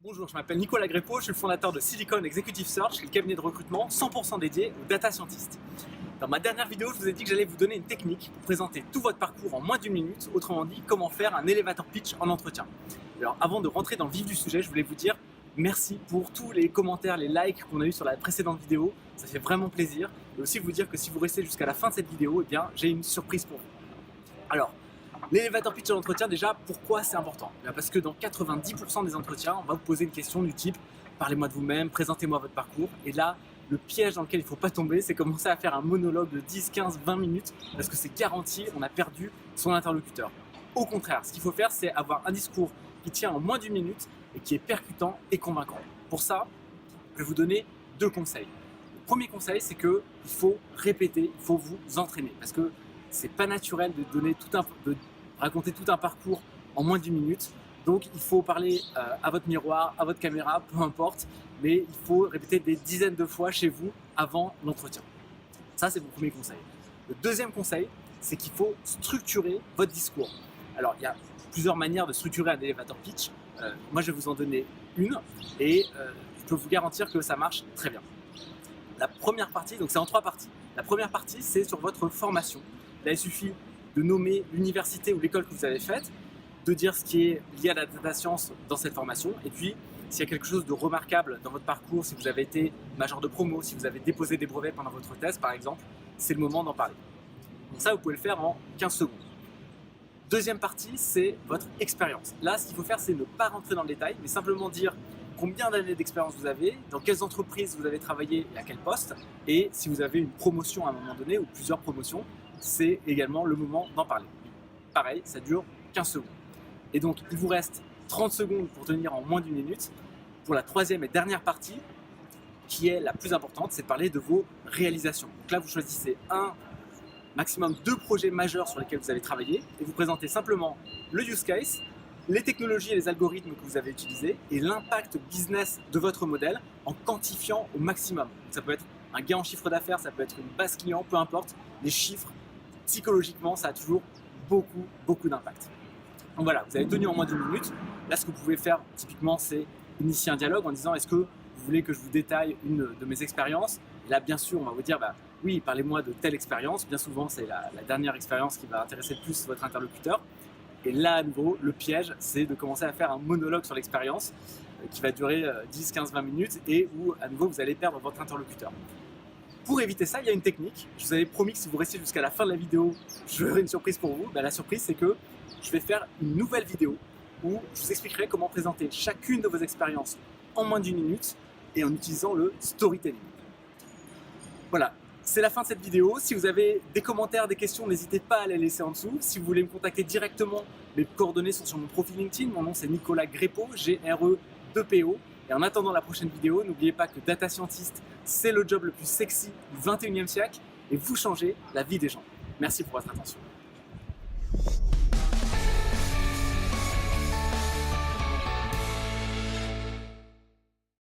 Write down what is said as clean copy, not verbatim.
Bonjour, je m'appelle Nicolas Grépeau, je suis le fondateur de Silicon Executive Search, le cabinet de recrutement 100% dédié aux data scientists. Dans ma dernière vidéo, je vous ai dit que j'allais vous donner une technique pour présenter tout votre parcours en moins d'une minute, autrement dit, comment faire un elevator pitch en entretien. Alors avant de rentrer dans le vif du sujet, je voulais vous dire merci pour tous les commentaires, les likes qu'on a eu sur la précédente vidéo, ça fait vraiment plaisir. Et aussi vous dire que si vous restez jusqu'à la fin de cette vidéo, eh bien, j'ai une surprise pour vous. Alors, l'elevator pitch en entretien, déjà, pourquoi c'est important? Parce que dans 90% des entretiens, on va vous poser une question du type « Parlez-moi de vous-même, présentez-moi votre parcours ». Et là, le piège dans lequel il ne faut pas tomber, c'est commencer à faire un monologue de 10, 15, 20 minutes parce que c'est garanti, on a perdu son interlocuteur. Au contraire, ce qu'il faut faire, c'est avoir un discours qui tient en moins d'une minute et qui est percutant et convaincant. Pour ça, je vais vous donner deux conseils. Le premier conseil, c'est qu'il faut répéter, il faut vous entraîner parce que c'est pas naturel de raconter tout un parcours en moins d'une minute. Donc il faut parler à votre miroir, à votre caméra, peu importe, mais il faut répéter des dizaines de fois chez vous avant l'entretien. Ça, c'est mon premier conseil. Le deuxième conseil, c'est qu'il faut structurer votre discours. Alors, il y a plusieurs manières de structurer un elevator pitch. Moi, je vais vous en donner une et je peux vous garantir que ça marche très bien. La première partie, donc c'est en trois parties. La première partie, c'est sur votre formation. Là, il suffit de nommer l'université ou l'école que vous avez faite, de dire ce qui est lié à la data science dans cette formation, et puis s'il y a quelque chose de remarquable dans votre parcours, si vous avez été major de promo, si vous avez déposé des brevets pendant votre thèse par exemple, c'est le moment d'en parler. Donc ça, vous pouvez le faire en 15 secondes. Deuxième partie, c'est votre expérience. Là, ce qu'il faut faire, c'est ne pas rentrer dans le détail, mais simplement dire combien d'années d'expérience vous avez, dans quelles entreprises vous avez travaillé et à quel poste, et si vous avez une promotion à un moment donné ou plusieurs promotions, c'est également le moment d'en parler. Pareil, ça dure 15 secondes. Et donc, il vous reste 30 secondes pour tenir en moins d'une minute. Pour la troisième et dernière partie, qui est la plus importante, c'est de parler de vos réalisations. Donc là, vous choisissez maximum deux projets majeurs sur lesquels vous avez travaillé et vous présentez simplement le use case, les technologies et les algorithmes que vous avez utilisés et l'impact business de votre modèle en quantifiant au maximum. Ça peut être un gain en chiffre d'affaires, ça peut être une base client, peu importe, les chiffres, psychologiquement, ça a toujours beaucoup d'impact. Donc voilà, vous avez tenu en moins d'une minute. Là, ce que vous pouvez faire typiquement, c'est initier un dialogue en disant est-ce que vous voulez que je vous détaille une de mes expériences? Et là, bien sûr, on va vous dire oui, parlez-moi de telle expérience. Bien souvent, c'est la dernière expérience qui va intéresser le plus votre interlocuteur. Et là, à nouveau, le piège, c'est de commencer à faire un monologue sur l'expérience qui va durer 10, 15, 20 minutes et où, à nouveau, vous allez perdre votre interlocuteur. Pour éviter ça, il y a une technique. Je vous avais promis que si vous restiez jusqu'à la fin de la vidéo, j'aurai une surprise pour vous. La surprise, c'est que je vais faire une nouvelle vidéo où je vous expliquerai comment présenter chacune de vos expériences en moins d'une minute et en utilisant le storytelling. Voilà, c'est la fin de cette vidéo. Si vous avez des commentaires, des questions, n'hésitez pas à les laisser en dessous. Si vous voulez me contacter directement, mes coordonnées sont sur mon profil LinkedIn. Mon nom, c'est Nicolas Grépeau, G-R-E-2-P-O. Et en attendant la prochaine vidéo, n'oubliez pas que Data Scientist, c'est le job le plus sexy du 21e siècle et vous changez la vie des gens. Merci pour votre attention.